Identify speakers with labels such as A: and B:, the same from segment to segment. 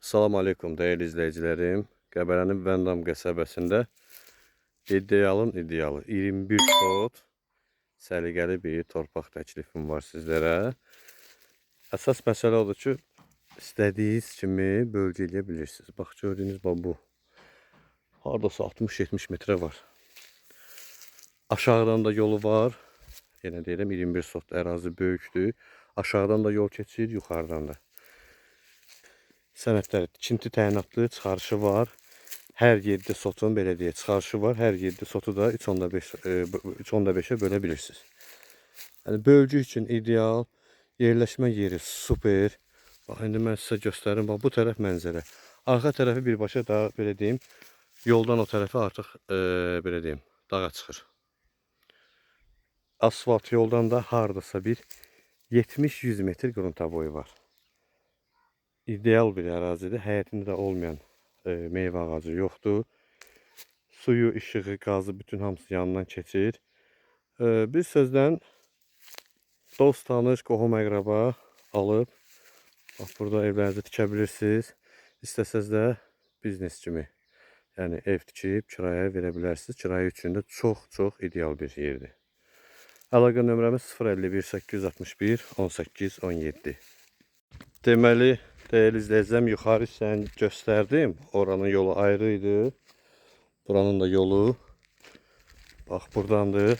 A: Salam aleykum değerli izleyicilerim. Qəbələnin Vəndam qəsəbəsində idealın idealı 21 sot səliqəli bir torpaq təklifim var sizlərə. Əsas məsələ odur ki, istədiyiniz kimi bölgə eləyə bilirsiniz. Bax gördüyünüz bu. Hardasa 60-70 metrə var. Aşağıdan da yolu var. Yenə deyirəm 21 sot ərazi böyükdür. Aşağıdan da yol keçir, yuxarıdan da. Sənədlər tikinti təyinatlı çıxarışı var. Hər 7 sotun belə deyə çıxarışı var. Hər 7 sotu da 3.5-ə bölə bilirsiniz. Yəni bölgü üçün ideal, yerləşmə yeri super. Bax indi mən sizə göstərim. Bax bu tərəf mənzərə. Arxa tərəfi birbaşa daha belə deyim, yoldan o tərəfi artıq belə deyim, dağa çıxır. Asfalt yoldan da hardasa bir 70-100 metr qrunta boyu var. İdeal bir ərazidir. Həyətində olmayan meyvə ağacı yoxdur. Suyu, işığı, qazı bütün hamısı yanından keçir. Bir sözlə dost, tanış, qohum, əqrəba alıb bax burada evlərinizi tikə bilirsiniz. İstəsəz də biznes kimi, yəni ev tikib kirayəyə verə bilərsiniz. Kirayə üçün də çox ideal bir yerdir. Əlaqə nömrəmiz 051 861 18 17. Deməli, değerli izləyicim, yuxarı hissəni göstərdim. Oranın yolu ayrı idi. Buranın da yolu bax buradandır.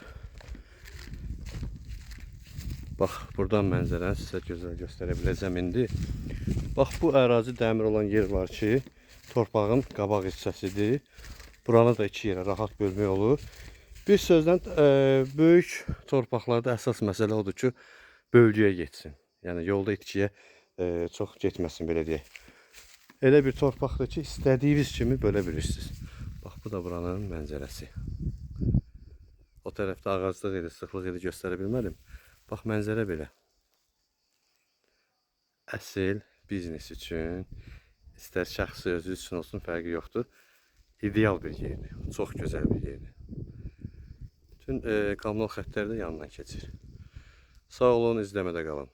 A: Bax buradan mənzərəni sizə gözəl göstərə biləcəm indi. Bax bu ərazi dəmir olan yer var ki, torpağın qabaq hissəsidir. Buranı da iki yerə rahat bölmək olur. Bir sözlə böyük torpaqlarda əsas məsələ odur ki, bölgəyə getsin. Yəni yolda itkiyə çox getməsin belə deyək. Elə bir torpaqdır ki, istədiyiniz kimi bölə bilirsiniz. Bax bu da buranın mənzərəsi. O tərəfdə ağaclıq idi, sıxlıq idi, göstərə bilmədim. Bax mənzərə belə. Əsl biznes üçün, istər şəxsi özü üçün olsun, fərqi yoxdur. İdeal bir yerdir, çox gözəl bir yerdir. Bütün kanal xəttləri də yanından keçir. Sağ olun, izləmədə qalın.